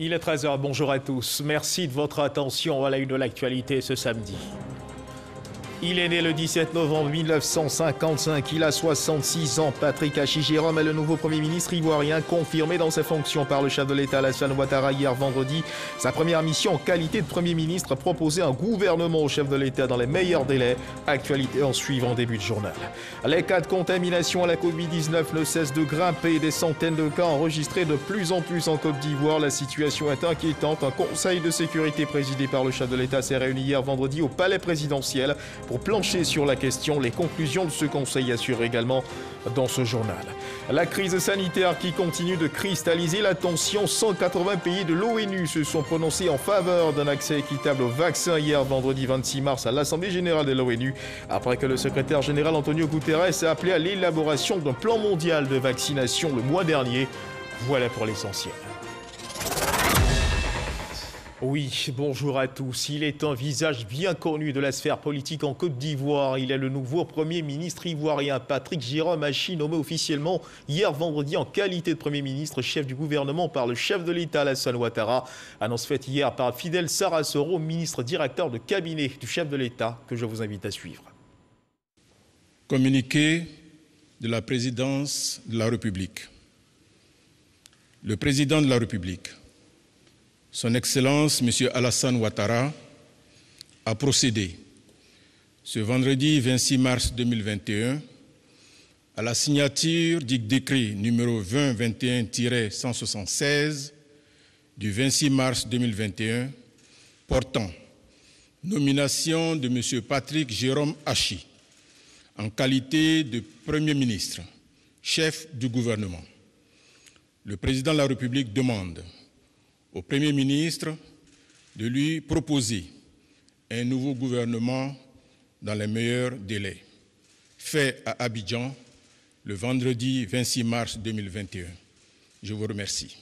Il est 13 h, bonjour à tous. Merci de votre attention à la une de l'actualité ce samedi. Il est né le 17 novembre 1955, il a 66 ans. Patrick Hachi Jérôme est le nouveau Premier ministre ivoirien, confirmé dans ses fonctions par le chef de l'État Alassane Ouattara hier vendredi. Sa première mission en qualité de Premier ministre, proposer un gouvernement au chef de l'État dans les meilleurs délais. Actualité en suivant début de journal. Les cas de contamination à la Covid-19 ne cessent de grimper. Des centaines de cas enregistrés de plus en plus en Côte d'Ivoire. La situation est inquiétante. Un conseil de sécurité présidé par le chef de l'État s'est réuni hier vendredi au palais présidentiel pour plancher sur la question. Les conclusions de ce conseil assurent également dans ce journal. La crise sanitaire qui continue de cristalliser l'attention. 180 pays de l'ONU se sont prononcés en faveur d'un accès équitable aux vaccins hier vendredi 26 mars à l'Assemblée générale de l'ONU, après que le secrétaire général Antonio Guterres a appelé à l'élaboration d'un plan mondial de vaccination le mois dernier. Voilà pour l'essentiel. Oui, bonjour à tous. Il est un visage bien connu de la sphère politique en Côte d'Ivoire. Il est le nouveau Premier ministre ivoirien, Patrick Jérôme Hachi, nommé officiellement hier vendredi en qualité de Premier ministre, chef du gouvernement par le chef de l'État Alassane Ouattara. Annonce faite hier par Fidel Sarasoro, ministre directeur de cabinet du chef de l'État, que je vous invite à suivre. Communiqué de la présidence de la République. Le président de la République, Son Excellence, M. Alassane Ouattara, a procédé, ce vendredi 26 mars 2021, à la signature du décret numéro 2021-176 du 26 mars 2021 portant nomination de M. Patrick Jérôme Hachi en qualité de Premier ministre, chef du gouvernement. Le président de la République demande au Premier ministre de lui proposer un nouveau gouvernement dans les meilleurs délais, fait à Abidjan le vendredi 26 mars 2021. Je vous remercie.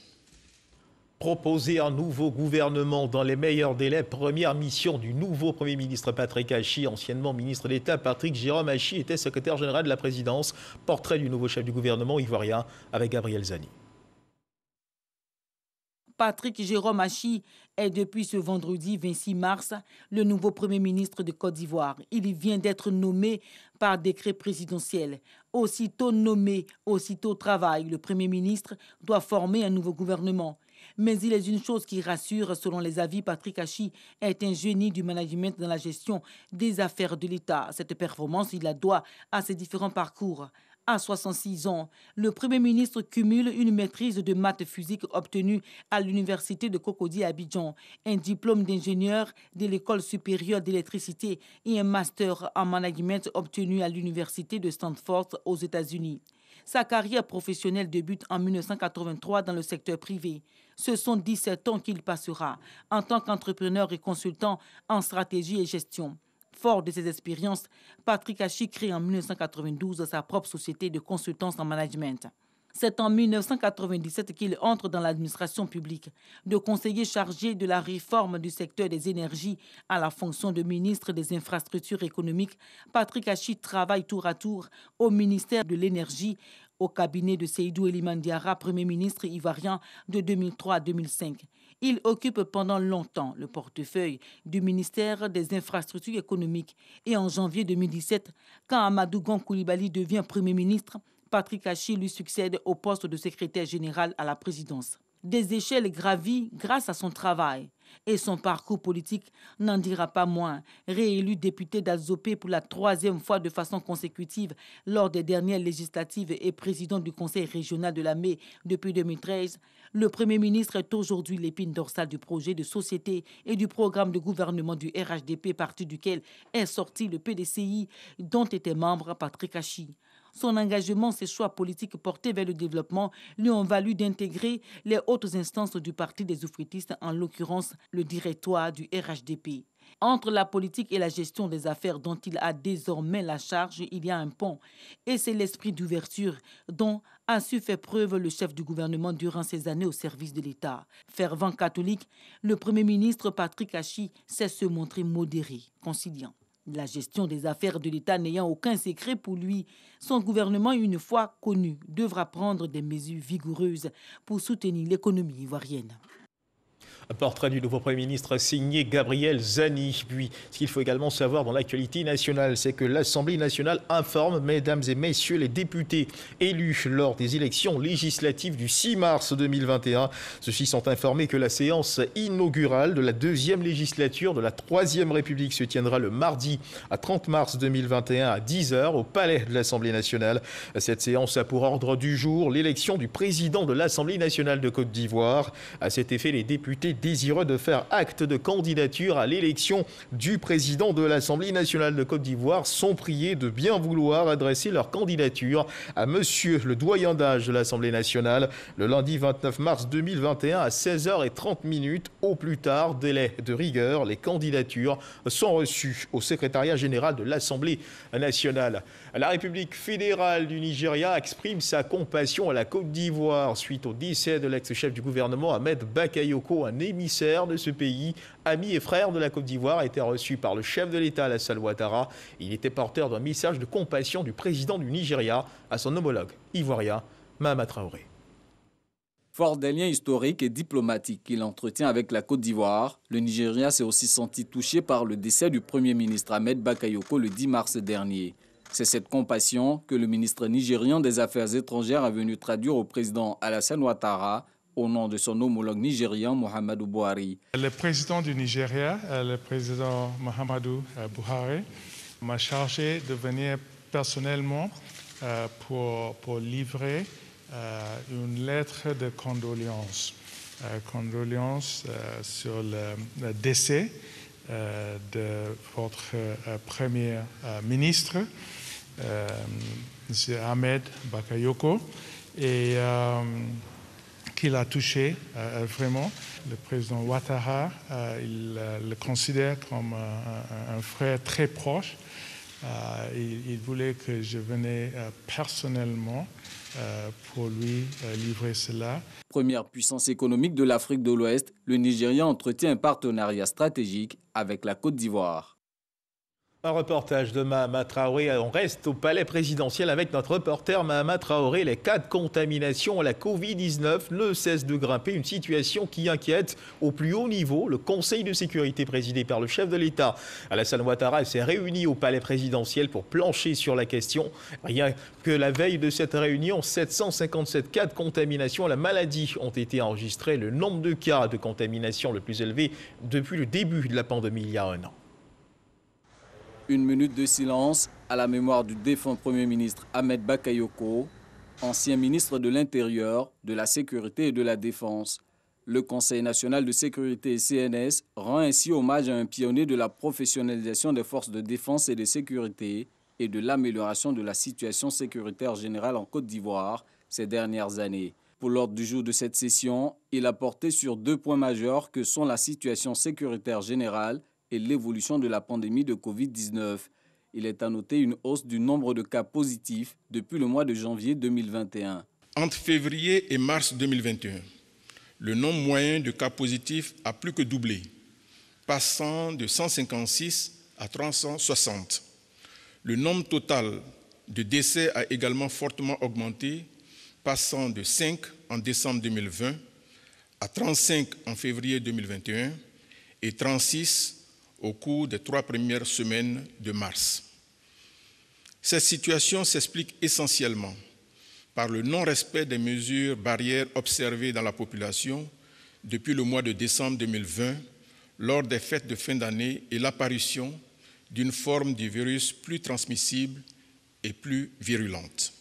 Proposer un nouveau gouvernement dans les meilleurs délais, première mission du nouveau Premier ministre Patrick Hachi, anciennement ministre d'État. Patrick Jérôme Hachi était secrétaire général de la présidence. Portrait du nouveau chef du gouvernement ivoirien avec Gabriel Zani. Patrick Jérôme Hachi est depuis ce vendredi 26 mars le nouveau Premier ministre de Côte d'Ivoire. Il vient d'être nommé par décret présidentiel. Aussitôt nommé, aussitôt travail, le Premier ministre doit former un nouveau gouvernement. Mais il est une chose qui rassure, selon les avis, Patrick Hachi est un génie du management dans la gestion des affaires de l'État. Cette performance, il la doit à ses différents parcours. À 66 ans, le Premier ministre cumule une maîtrise de maths physique obtenue à l'université de Cocody à Abidjan, un diplôme d'ingénieur de l'école supérieure d'électricité et un master en management obtenu à l'université de Stanford aux États-Unis. Sa carrière professionnelle débute en 1983 dans le secteur privé. Ce sont 17 ans qu'il passera en tant qu'entrepreneur et consultant en stratégie et gestion. Fort de ses expériences, Patrick Hachi crée en 1992 sa propre société de consultance en management. C'est en 1997 qu'il entre dans l'administration publique. De conseiller chargé de la réforme du secteur des énergies à la fonction de ministre des infrastructures économiques, Patrick Hachi travaille tour à tour au ministère de l'Énergie, au cabinet de Seydou Eliman Diarra, Premier ministre ivoirien de 2003 à 2005. Il occupe pendant longtemps le portefeuille du ministère des Infrastructures économiques. Et en janvier 2017, quand Amadou Gon Coulibaly devient Premier ministre, Patrick Hachi lui succède au poste de secrétaire général à la présidence. Des échelles gravies grâce à son travail. Et son parcours politique n'en dira pas moins. Réélu député d'Alzopé pour la 3e fois de façon consécutive lors des dernières législatives et président du conseil régional de la Mai depuis 2013, le Premier ministre est aujourd'hui l'épine dorsale du projet de société et du programme de gouvernement du RHDP, parti duquel est sorti le PDCI, dont était membre Patrick Hachi. Son engagement, ses choix politiques portés vers le développement lui ont valu d'intégrer les hautes instances du Parti des oufritistes, en l'occurrence le directoire du RHDP. Entre la politique et la gestion des affaires dont il a désormais la charge, il y a un pont. Et c'est l'esprit d'ouverture dont a su faire preuve le chef du gouvernement durant ses années au service de l'État. Fervent catholique, le Premier ministre Patrick Hachi sait se montrer modéré, conciliant. La gestion des affaires de l'État n'ayant aucun secret pour lui, son gouvernement, une fois connu, devra prendre des mesures vigoureuses pour soutenir l'économie ivoirienne. Un portrait du nouveau Premier ministre signé Gabriel Zani. Puis, ce qu'il faut également savoir dans l'actualité nationale, c'est que l'Assemblée nationale informe, mesdames et messieurs les députés élus lors des élections législatives du 6 mars 2021. Ceux-ci sont informés que la séance inaugurale de la deuxième législature de la Troisième République se tiendra le mardi à 30 mars 2021 à 10h au Palais de l'Assemblée nationale. Cette séance a pour ordre du jour l'élection du président de l'Assemblée nationale de Côte d'Ivoire. À cet effet, les députés désireux de faire acte de candidature à l'élection du président de l'Assemblée nationale de Côte d'Ivoire sont priés de bien vouloir adresser leur candidature à monsieur le doyen d'âge de l'Assemblée nationale le lundi 29 mars 2021 à 16h30 au plus tard. Délai de rigueur, les candidatures sont reçues au secrétariat général de l'Assemblée nationale. La République fédérale du Nigeria exprime sa compassion à la Côte d'Ivoire suite au décès de l'ex-chef du gouvernement Ahmed Bakayoko. Un émissaire de ce pays, ami et frère de la Côte d'Ivoire, a été reçu par le chef de l'État Alassane Ouattara. Il était porteur d'un message de compassion du président du Nigeria à son homologue ivoirien Mahama Traoré. Fort des liens historiques et diplomatiques qu'il entretient avec la Côte d'Ivoire, le Nigeria s'est aussi senti touché par le décès du Premier ministre Ahmed Bakayoko le 10 mars dernier. C'est cette compassion que le ministre nigérian des Affaires étrangères a venu traduire au président Alassane Ouattara au nom de son homologue nigérian Muhammadu Buhari. Le président du Nigeria, le président Muhammadu Buhari, m'a chargé de venir personnellement pour livrer une lettre de condoléances. Condoléances sur le décès de votre Premier ministre, M. Ahmed Bakayoko, et qu'il a touché vraiment. Le président Ouattara, il le considère comme un frère très proche. Il voulait que je venais personnellement pour lui livrer cela. Première puissance économique de l'Afrique de l'Ouest, le Nigeria entretient un partenariat stratégique avec la Côte d'Ivoire. Un reportage de Mahama Traoré. On reste au palais présidentiel avec notre reporter Mahama Traoré. Les cas de contamination à la Covid-19 ne cessent de grimper, une situation qui inquiète au plus haut niveau. Le Conseil de sécurité présidé par le chef de l'État, Alassane Ouattara, s'est réuni au palais présidentiel pour plancher sur la question. Rien que la veille de cette réunion, 757 cas de contamination à la maladie ont été enregistrés. Le nombre de cas de contamination le plus élevé depuis le début de la pandémie il y a un an. Une minute de silence à la mémoire du défunt Premier ministre Ahmed Bakayoko, ancien ministre de l'Intérieur, de la Sécurité et de la Défense. Le Conseil national de sécurité et CNS rend ainsi hommage à un pionnier de la professionnalisation des forces de défense et de sécurité et de l'amélioration de la situation sécuritaire générale en Côte d'Ivoire ces dernières années. Pour l'ordre du jour de cette session, il a porté sur deux points majeurs que sont la situation sécuritaire générale et l'évolution de la pandémie de Covid-19. Il est à noter une hausse du nombre de cas positifs depuis le mois de janvier 2021. Entre février et mars 2021, le nombre moyen de cas positifs a plus que doublé, passant de 156 à 360. Le nombre total de décès a également fortement augmenté, passant de 5 en décembre 2020 à 35 en février 2021 et 36 au cours des 3 premières semaines de mars. Cette situation s'explique essentiellement par le non-respect des mesures barrières observées dans la population depuis le mois de décembre 2020 lors des fêtes de fin d'année et l'apparition d'une forme du virus plus transmissible et plus virulente.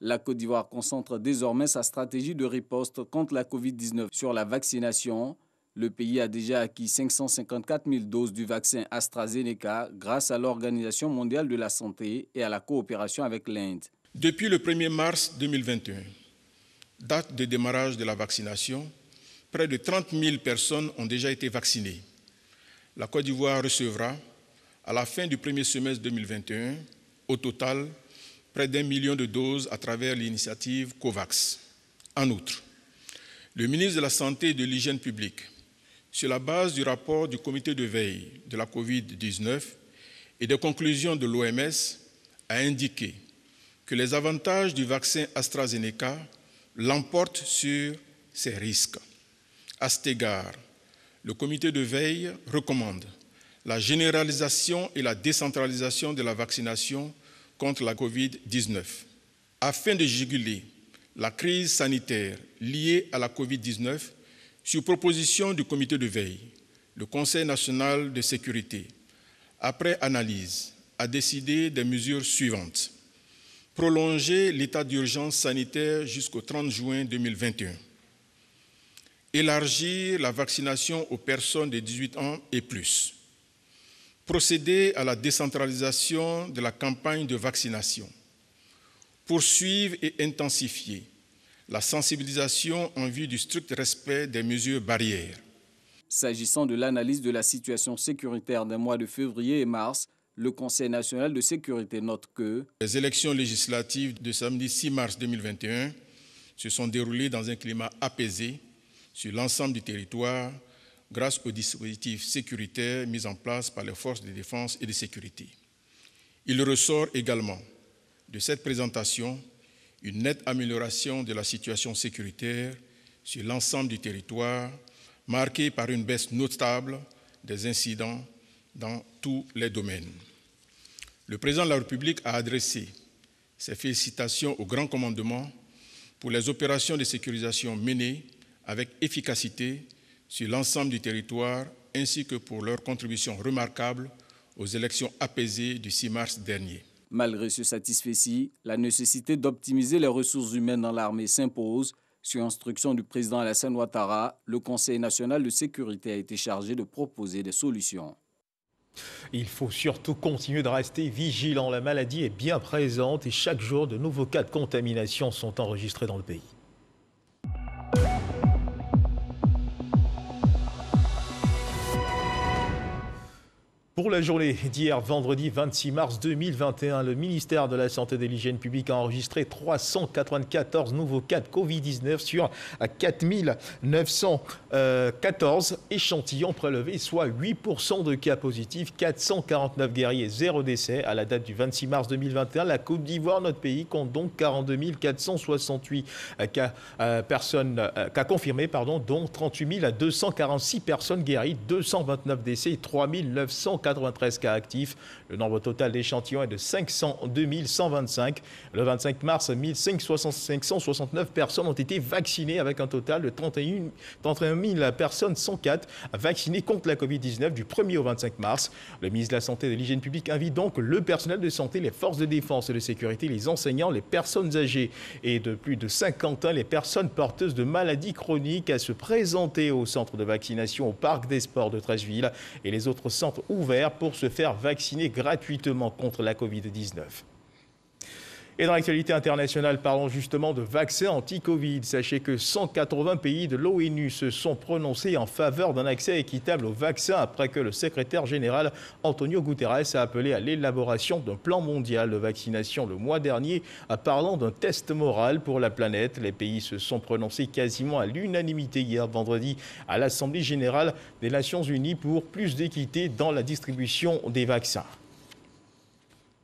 La Côte d'Ivoire concentre désormais sa stratégie de riposte contre la Covid-19 sur la vaccination. Le pays a déjà acquis 554 000 doses du vaccin AstraZeneca grâce à l'Organisation mondiale de la santé et à la coopération avec l'Inde. Depuis le 1er mars 2021, date de démarrage de la vaccination, près de 30 000 personnes ont déjà été vaccinées. La Côte d'Ivoire recevra, à la fin du premier semestre 2021, au total, près d'1 million de doses à travers l'initiative COVAX. En outre, le ministre de la Santé et de l'Hygiène publique, sur la base du rapport du comité de veille de la COVID-19 et des conclusions de l'OMS, a indiqué que les avantages du vaccin AstraZeneca l'emportent sur ses risques. À cet égard, le comité de veille recommande la généralisation et la décentralisation de la vaccination contre la Covid-19. Afin de juguler la crise sanitaire liée à la Covid-19, sur proposition du comité de veille, le Conseil national de sécurité, après analyse, a décidé des mesures suivantes. Prolonger l'état d'urgence sanitaire jusqu'au 30 juin 2021. Élargir la vaccination aux personnes de 18 ans et plus. Procéder à la décentralisation de la campagne de vaccination. Poursuivre et intensifier la sensibilisation en vue du strict respect des mesures barrières. S'agissant de l'analyse de la situation sécuritaire des mois de février et mars, le Conseil national de sécurité note que les élections législatives de samedi 6 mars 2021 se sont déroulées dans un climat apaisé sur l'ensemble du territoire grâce aux dispositifs sécuritaires mis en place par les forces de défense et de sécurité. Il ressort également de cette présentation une nette amélioration de la situation sécuritaire sur l'ensemble du territoire, marquée par une baisse notable des incidents dans tous les domaines. Le président de la République a adressé ses félicitations au Grand Commandement pour les opérations de sécurisation menées avec efficacité sur l'ensemble du territoire, ainsi que pour leur contribution remarquable aux élections apaisées du 6 mars dernier. Malgré ce satisfecit, la nécessité d'optimiser les ressources humaines dans l'armée s'impose. Sur instruction du président Alassane Ouattara, le Conseil national de sécurité a été chargé de proposer des solutions. Il faut surtout continuer de rester vigilant. La maladie est bien présente et chaque jour, de nouveaux cas de contamination sont enregistrés dans le pays. Pour la journée d'hier, vendredi 26 mars 2021, le ministère de la Santé et de l'Hygiène publique a enregistré 394 nouveaux cas de Covid-19 sur 4914 échantillons prélevés, soit 8% de cas positifs, 449 guéris et 0 décès. À la date du 26 mars 2021, la Côte d'Ivoire, notre pays, compte donc 42 468 cas confirmés, dont 38 246 personnes guéries, 229 décès et 3 993 cas actifs. Le nombre total d'échantillons est de 502 125. Le 25 mars, 569 personnes ont été vaccinées avec un total de 31 000 personnes 104 vaccinées contre la Covid-19 du 1er au 25 mars. Le ministre de la Santé et de l'Hygiène publique invite donc le personnel de santé, les forces de défense et de sécurité, les enseignants, les personnes âgées et de plus de 50 ans, les personnes porteuses de maladies chroniques à se présenter au centre de vaccination au Parc des Sports de Treichville et les autres centres ouverts pour se faire vacciner gratuitement contre la Covid-19. Et dans l'actualité internationale, parlons justement de vaccins anti-Covid. Sachez que 180 pays de l'ONU se sont prononcés en faveur d'un accès équitable aux vaccins après que le secrétaire général Antonio Guterres a appelé à l'élaboration d'un plan mondial de vaccination le mois dernier, parlant d'un test moral pour la planète. Les pays se sont prononcés quasiment à l'unanimité hier vendredi à l'Assemblée générale des Nations unies pour plus d'équité dans la distribution des vaccins.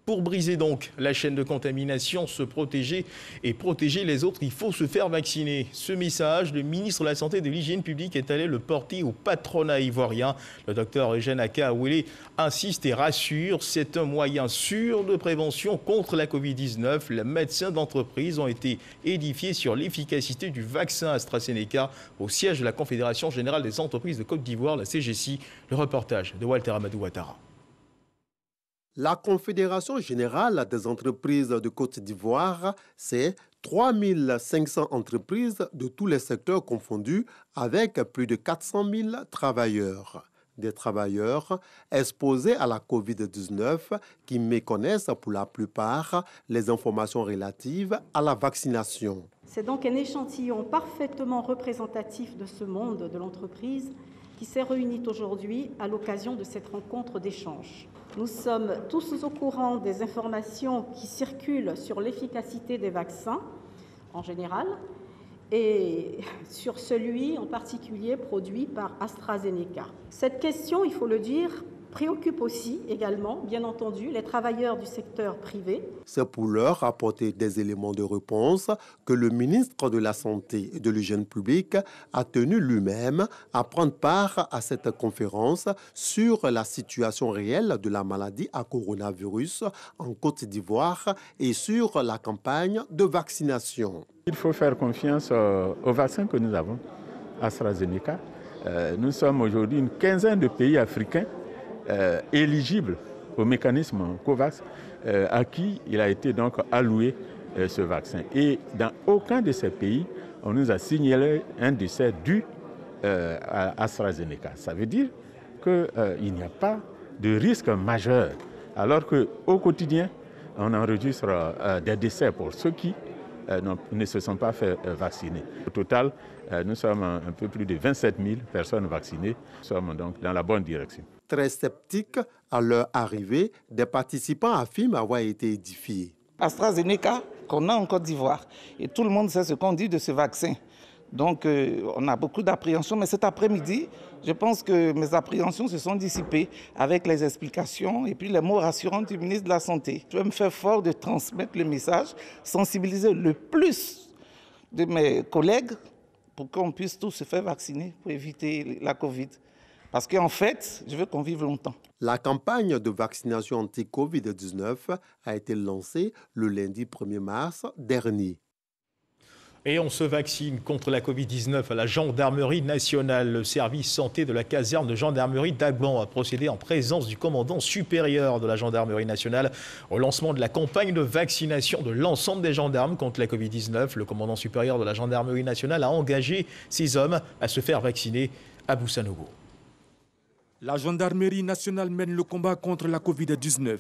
Pour briser donc la chaîne de contamination, se protéger et protéger les autres, il faut se faire vacciner. Ce message, le ministre de la Santé et de l'Hygiène publique est allé le porter au patronat ivoirien. Le docteur Eugène Aka-Awele insiste et rassure, c'est un moyen sûr de prévention contre la Covid-19. Les médecins d'entreprise ont été édifiés sur l'efficacité du vaccin AstraZeneca au siège de la Confédération générale des entreprises de Côte d'Ivoire, la CGC. Le reportage de Walter Amadou Ouattara. La Confédération générale des entreprises de Côte d'Ivoire, c'est 3500 entreprises de tous les secteurs confondus avec plus de 400 000 travailleurs. Des travailleurs exposés à la COVID-19 qui méconnaissent pour la plupart les informations relatives à la vaccination. C'est donc un échantillon parfaitement représentatif de ce monde de l'entreprise qui s'est réuni aujourd'hui à l'occasion de cette rencontre d'échange. Nous sommes tous au courant des informations qui circulent sur l'efficacité des vaccins en général et sur celui en particulier produit par AstraZeneca. Cette question, il faut le dire, préoccupe aussi également, bien entendu, les travailleurs du secteur privé. C'est pour leur apporter des éléments de réponse que le ministre de la Santé et de l'Hygiène publique a tenu lui-même à prendre part à cette conférence sur la situation réelle de la maladie à coronavirus en Côte d'Ivoire et sur la campagne de vaccination. Il faut faire confiance au vaccin que nous avons, AstraZeneca. Nous sommes aujourd'hui une quinzaine de pays africains éligibles au mécanisme COVAX à qui il a été donc alloué ce vaccin. Et dans aucun de ces pays, on nous a signalé un décès dû à AstraZeneca. Ça veut dire qu'il n'y a pas de risque majeur, alors qu'au quotidien, on enregistre des décès pour ceux qui ne se sont pas fait vacciner. Au total, nous sommes un peu plus de 27 000 personnes vaccinées. Nous sommes donc dans la bonne direction. Très sceptiques à leur arrivée, des participants affirment avoir été édifiés. AstraZeneca, qu'on a en Côte d'Ivoire, et tout le monde sait ce qu'on dit de ce vaccin. Donc, on a beaucoup d'appréhension, mais cet après-midi, je pense que mes appréhensions se sont dissipées avec les explications et puis les mots rassurants du ministre de la Santé. Je vais me faire fort de transmettre le message, sensibiliser le plus de mes collègues pour qu'on puisse tous se faire vacciner pour éviter la Covid. Parce qu'en fait, je veux qu'on vive longtemps. La campagne de vaccination anti-Covid-19 a été lancée le lundi 1er mars dernier. Et on se vaccine contre la Covid-19 à la Gendarmerie nationale. Le service santé de la caserne de gendarmerie d'Agban a procédé en présence du commandant supérieur de la Gendarmerie nationale au lancement de la campagne de vaccination de l'ensemble des gendarmes contre la Covid-19. Le commandant supérieur de la Gendarmerie nationale a engagé ces hommes à se faire vacciner à Boussanogo. La Gendarmerie nationale mène le combat contre la Covid-19.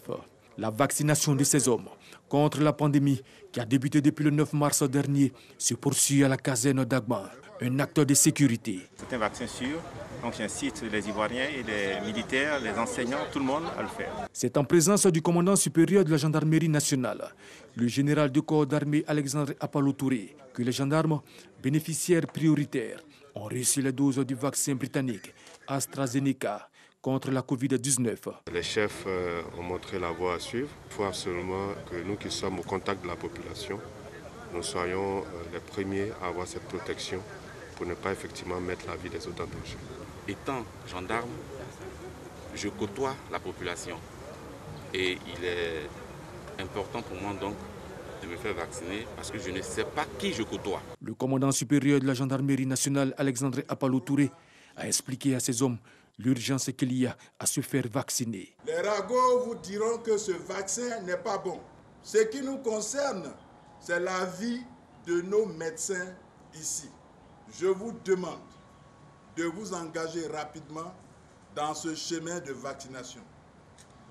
La vaccination de ces hommes contre la pandémie qui a débuté depuis le 9 mars dernier se poursuit à la caserne d'Agban, un acteur de sécurité. C'est un vaccin sûr, donc j'incite les Ivoiriens et les militaires, les enseignants, tout le monde à le faire. C'est en présence du commandant supérieur de la Gendarmerie nationale, le général de corps d'armée Alexandre Apalo Touré, que les gendarmes bénéficiaires prioritaires ont reçu les doses du vaccin britannique AstraZeneca contre la Covid-19. Les chefs ont montré la voie à suivre. Il faut absolument que nous qui sommes au contact de la population, nous soyons les premiers à avoir cette protection pour ne pas effectivement mettre la vie des autres en danger. Étant gendarme, je côtoie la population et il est important pour moi donc de me faire vacciner parce que je ne sais pas qui je côtoie. Le commandant supérieur de la Gendarmerie nationale, Alexandre Apalo Touré, a expliqué à ces hommes l'urgence qu'il y a à se faire vacciner. Les ragots vous diront que ce vaccin n'est pas bon. Ce qui nous concerne, c'est la vie de nos médecins ici. Je vous demande de vous engager rapidement dans ce chemin de vaccination.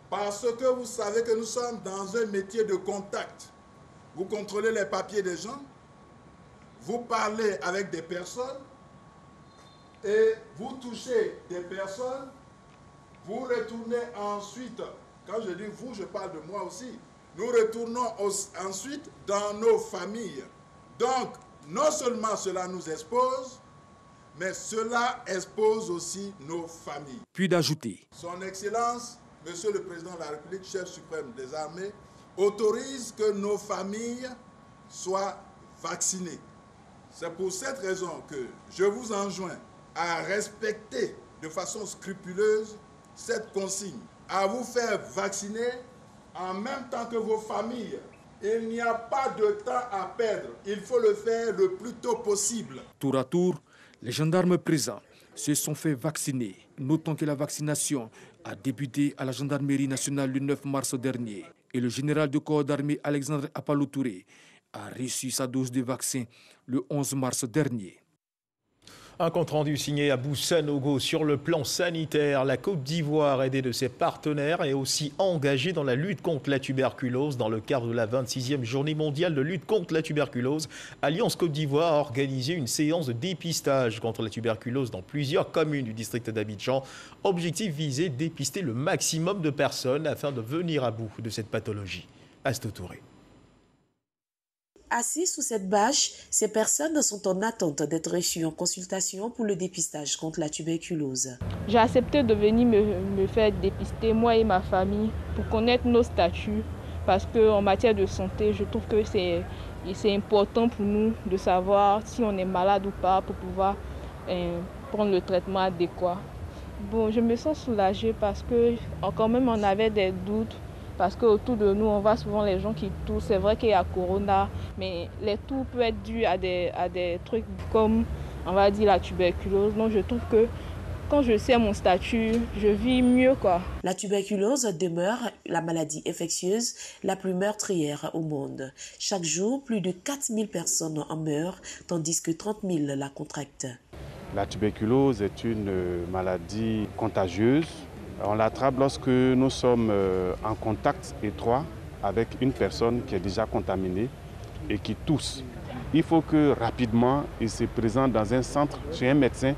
Parce que vous savez que nous sommes dans un métier de contact. Vous contrôlez les papiers des gens, vous parlez avec des personnes, et vous touchez des personnes, vous retournez ensuite, quand je dis vous, je parle de moi aussi, nous retournons ensuite dans nos familles. Donc, non seulement cela nous expose, mais cela expose aussi nos familles. Puis d'ajouter. Son Excellence, Monsieur le Président de la République, chef suprême des armées, autorise que nos familles soient vaccinées. C'est pour cette raison que je vous enjoins à respecter de façon scrupuleuse cette consigne, à vous faire vacciner en même temps que vos familles. Il n'y a pas de temps à perdre, il faut le faire le plus tôt possible. Tour à tour, les gendarmes présents se sont fait vacciner. Notons que la vaccination a débuté à la Gendarmerie nationale le 9 mars dernier et le général de corps d'armée Alexandre Apalo Touré a reçu sa dose de vaccin le 11 mars dernier. Un compte-rendu signé à Boussanogo sur le plan sanitaire. La Côte d'Ivoire, aidée de ses partenaires, est aussi engagée dans la lutte contre la tuberculose. Dans le cadre de la 26e journée mondiale de lutte contre la tuberculose, Alliance Côte d'Ivoire a organisé une séance de dépistage contre la tuberculose dans plusieurs communes du district d'Abidjan. Objectif visé, dépister le maximum de personnes afin de venir à bout de cette pathologie. Astou Touré. Assis sous cette bâche, ces personnes sont en attente d'être reçues en consultation pour le dépistage contre la tuberculose. J'ai accepté de venir me faire dépister, moi et ma famille, pour connaître nos statuts. Parce qu'en matière de santé, je trouve que c'est important pour nous de savoir si on est malade ou pas pour pouvoir prendre le traitement adéquat. Bon, je me sens soulagée parce que quand même on avait des doutes. Parce qu'autour de nous, on voit souvent les gens qui toussent. C'est vrai qu'il y a Corona, mais les toux peuvent être dus à des trucs comme, on va dire, la tuberculose. Donc je trouve que quand je sais mon statut, je vis mieux, quoi. La tuberculose demeure la maladie infectieuse la plus meurtrière au monde. Chaque jour, plus de 4000 personnes en meurent, tandis que 30 000 la contractent. La tuberculose est une maladie contagieuse. On l'attrape lorsque nous sommes en contact étroit avec une personne qui est déjà contaminée et qui tousse. Il faut que rapidement, ils se présentent dans un centre chez un médecin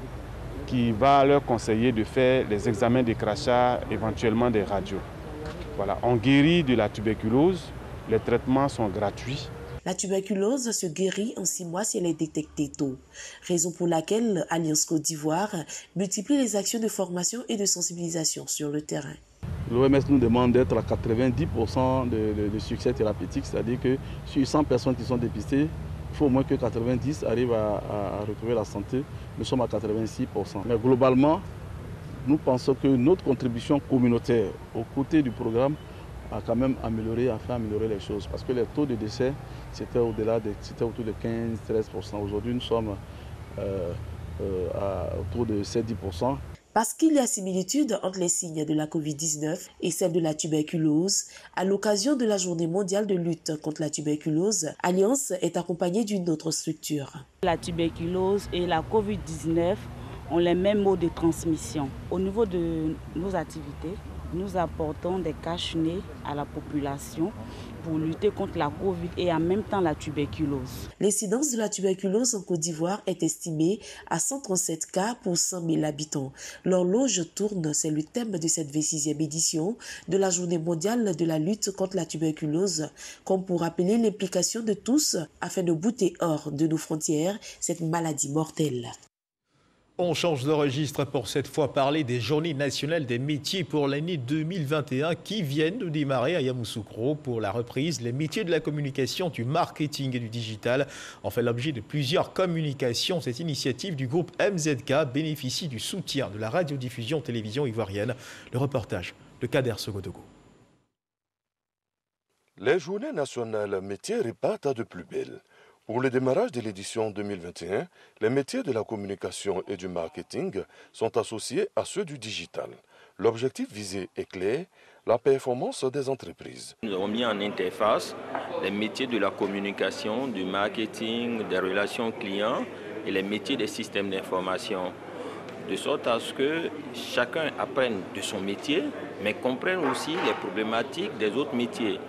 qui va leur conseiller de faire les examens de crachat, éventuellement des radios. Voilà, on guérit de la tuberculose, les traitements sont gratuits. La tuberculose se guérit en 6 mois si elle est détectée tôt. Raison pour laquelle Alliance Côte d'Ivoire multiplie les actions de formation et de sensibilisation sur le terrain. L'OMS nous demande d'être à 90% de succès thérapeutique, c'est-à-dire que sur 100 personnes qui sont dépistées, il faut au moins que 90 arrivent à retrouver la santé. Nous sommes à 86%. Mais globalement, nous pensons que notre contribution communautaire aux côtés du programme a quand même fait améliorer les choses. Parce que les taux de décès, c'était autour de 15-13%. Aujourd'hui, nous sommes autour de 7-10%. Parce qu'il y a similitude entre les signes de la Covid-19 et celle de la tuberculose, à l'occasion de la Journée mondiale de lutte contre la tuberculose, Alliance est accompagnée d'une autre structure. La tuberculose et la Covid-19 ont les mêmes modes de transmission. Au niveau de nos activités, nous apportons des cache-nez à la population pour lutter contre la Covid et en même temps la tuberculose. L'incidence de la tuberculose en Côte d'Ivoire est estimée à 137 cas pour 100 000 habitants. L'horloge tourne, c'est le thème de cette 26e édition de la Journée mondiale de la lutte contre la tuberculose, comme pour rappeler l'implication de tous afin de bouter hors de nos frontières cette maladie mortelle. On change de registre pour cette fois parler des Journées nationales des métiers pour l'année 2021 qui viennent de démarrer à Yamoussoukro. Pour la reprise, les métiers de la communication, du marketing et du digital ont fait l'objet de plusieurs communications. Cette initiative du groupe MZK bénéficie du soutien de la radiodiffusion télévision ivoirienne. Le reportage de Kader Sogodogo. Les Journées nationales métiers repartent de plus belle. Pour le démarrage de l'édition 2021, les métiers de la communication et du marketing sont associés à ceux du digital. L'objectif visé est clair, la performance des entreprises. Nous avons mis en interface les métiers de la communication, du marketing, des relations clients et les métiers des systèmes d'information, de sorte à ce que chacun apprenne de son métier, mais comprenne aussi les problématiques des autres métiers,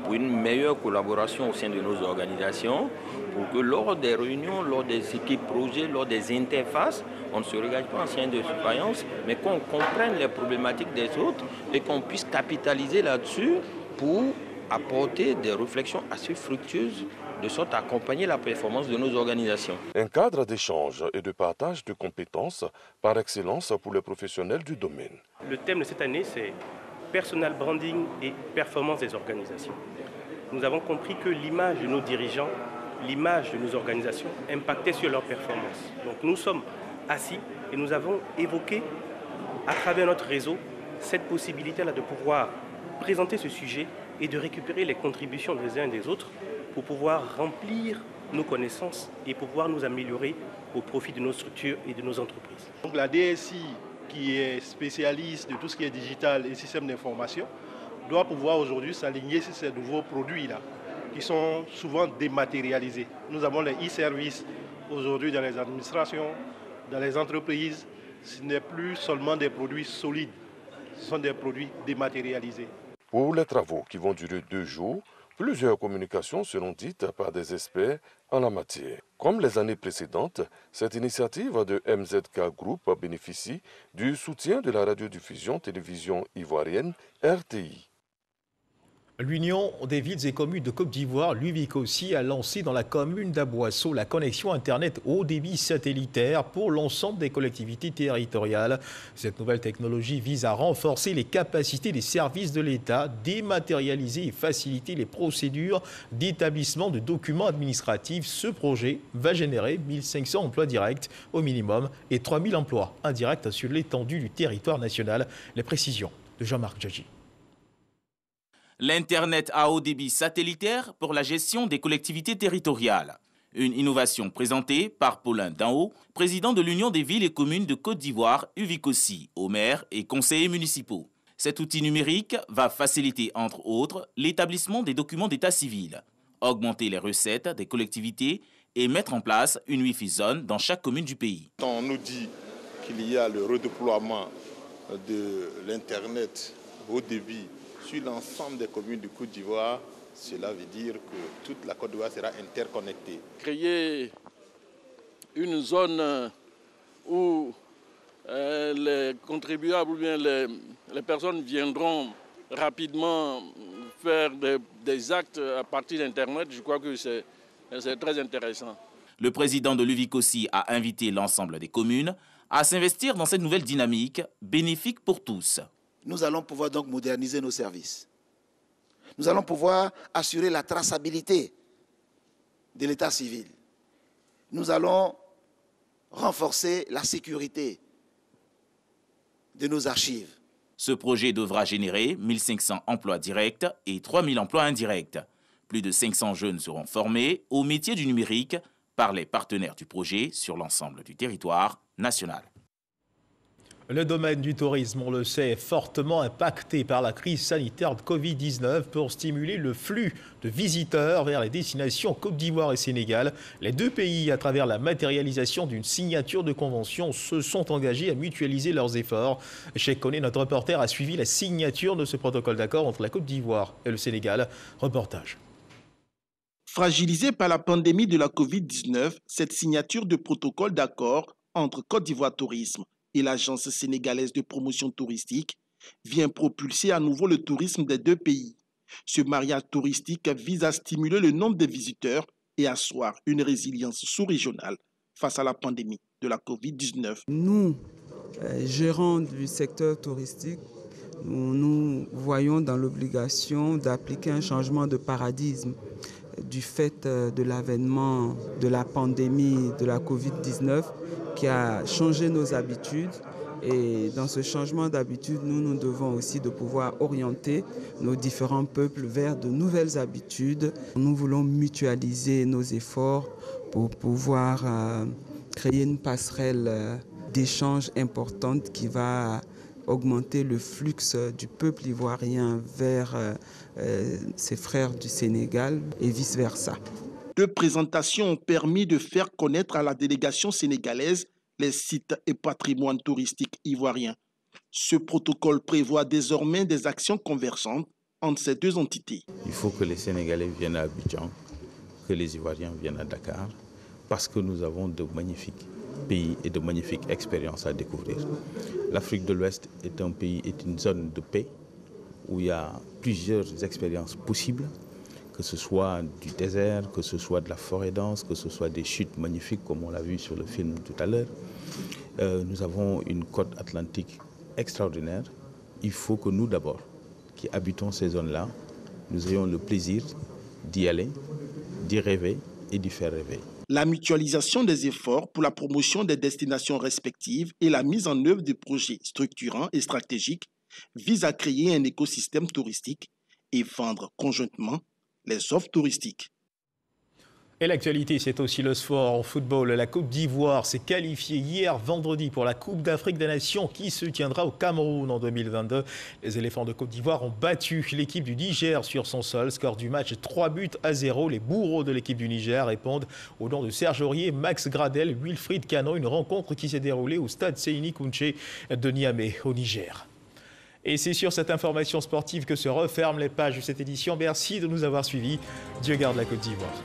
pour une meilleure collaboration au sein de nos organisations, pour que lors des réunions, lors des équipes projets, lors des interfaces, on ne se regarde pas en chien de surveillance, mais qu'on comprenne les problématiques des autres et qu'on puisse capitaliser là-dessus pour apporter des réflexions assez fructueuses de sorte à accompagner la performance de nos organisations. Un cadre d'échange et de partage de compétences par excellence pour les professionnels du domaine. Le thème de cette année, c'est Personal Branding et performance des organisations. Nous avons compris que l'image de nos dirigeants, l'image de nos organisations impactait sur leur performance. Donc nous sommes assis et nous avons évoqué à travers notre réseau cette possibilité-là de pouvoir présenter ce sujet et de récupérer les contributions des uns et des autres pour pouvoir remplir nos connaissances et pouvoir nous améliorer au profit de nos structures et de nos entreprises. Donc la DSI, qui est spécialiste de tout ce qui est digital et système d'information, doit pouvoir aujourd'hui s'aligner sur ces nouveaux produits-là, qui sont souvent dématérialisés. Nous avons les e-services aujourd'hui dans les administrations, dans les entreprises. Ce n'est plus seulement des produits solides, ce sont des produits dématérialisés. Pour les travaux qui vont durer 2 jours, plusieurs communications seront dites par des experts en la matière. Comme les années précédentes, cette initiative de MZK Group bénéficie du soutien de la radiodiffusion télévision ivoirienne RTI. L'Union des villes et communes de Côte d'Ivoire, l'UVICOSI, a lancé dans la commune d'Aboisseau la connexion Internet haut débit satellitaire pour l'ensemble des collectivités territoriales. Cette nouvelle technologie vise à renforcer les capacités des services de l'État, dématérialiser et faciliter les procédures d'établissement de documents administratifs. Ce projet va générer 1500 emplois directs au minimum et 3000 emplois indirects sur l'étendue du territoire national. Les précisions de Jean-Marc Djadji. L'Internet à haut débit satellitaire pour la gestion des collectivités territoriales. Une innovation présentée par Paulin Danhaut, président de l'Union des villes et communes de Côte d'Ivoire, UVICOSI, aux maires et conseillers municipaux. Cet outil numérique va faciliter, entre autres, l'établissement des documents d'état civil, augmenter les recettes des collectivités et mettre en place une Wi-Fi zone dans chaque commune du pays. On nous dit qu'il y a le redéploiement de l'Internet haut débit sur l'ensemble des communes de Côte d'Ivoire. Cela veut dire que toute la Côte d'Ivoire sera interconnectée. Créer une zone où les contribuables ou bien les personnes viendront rapidement faire des actes à partir d'Internet, je crois que c'est très intéressant. Le président de l'UVICOSI a invité l'ensemble des communes à s'investir dans cette nouvelle dynamique bénéfique pour tous. Nous allons pouvoir donc moderniser nos services. Nous allons pouvoir assurer la traçabilité de l'état civil. Nous allons renforcer la sécurité de nos archives. Ce projet devra générer 1500 emplois directs et 3000 emplois indirects. Plus de 500 jeunes seront formés au métier du numérique par les partenaires du projet sur l'ensemble du territoire national. Le domaine du tourisme, on le sait, est fortement impacté par la crise sanitaire de Covid-19. Pour stimuler le flux de visiteurs vers les destinations Côte d'Ivoire et Sénégal, les deux pays, à travers la matérialisation d'une signature de convention, se sont engagés à mutualiser leurs efforts. Cheikh Koné, notre reporter, a suivi la signature de ce protocole d'accord entre la Côte d'Ivoire et le Sénégal. Reportage. Fragilisée par la pandémie de la Covid-19, cette signature de protocole d'accord entre Côte d'Ivoire Tourisme et l'Agence sénégalaise de promotion touristique vient propulser à nouveau le tourisme des deux pays. Ce mariage touristique vise à stimuler le nombre de visiteurs et asseoir une résilience sous-régionale face à la pandémie de la Covid-19. Nous, gérants du secteur touristique, nous voyons dans l'obligation d'appliquer un changement de paradigme du fait de l'avènement de la pandémie de la Covid-19 qui a changé nos habitudes. Et dans ce changement d'habitude, nous devons aussi de pouvoir orienter nos différents peuples vers de nouvelles habitudes. Nous voulons mutualiser nos efforts pour pouvoir créer une passerelle d'échange importante qui va augmenter le flux du peuple ivoirien vers ses frères du Sénégal et vice-versa. Deux présentations ont permis de faire connaître à la délégation sénégalaise les sites et patrimoines touristiques ivoiriens. Ce protocole prévoit désormais des actions convergentes entre ces deux entités. Il faut que les Sénégalais viennent à Abidjan, que les Ivoiriens viennent à Dakar, parce que nous avons de magnifiques pays et de magnifiques expériences à découvrir. L'Afrique de l'Ouest est un pays, est une zone de paix où il y a plusieurs expériences possibles, que ce soit du désert, que ce soit de la forêt dense, que ce soit des chutes magnifiques comme on l'a vu sur le film tout à l'heure. Nous avons une côte atlantique extraordinaire. Il faut que nous d'abord, qui habitons ces zones-là, nous ayons le plaisir d'y aller, d'y rêver et d'y faire rêver. La mutualisation des efforts pour la promotion des destinations respectives et la mise en œuvre de projets structurants et stratégiques vise à créer un écosystème touristique et vendre conjointement les offres touristiques. Et l'actualité, c'est aussi le sport. En football, la Côte d'Ivoire s'est qualifiée hier vendredi pour la Coupe d'Afrique des Nations qui se tiendra au Cameroun en 2022. Les éléphants de Côte d'Ivoire ont battu l'équipe du Niger sur son sol. Score du match 3-0. Les bourreaux de l'équipe du Niger répondent au nom de Serge Aurier, Max Gradel, Wilfried Canon. Une rencontre qui s'est déroulée au stade Seyni Kounché de Niamey au Niger. Et c'est sur cette information sportive que se referment les pages de cette édition. Merci de nous avoir suivis. Dieu garde la Côte d'Ivoire.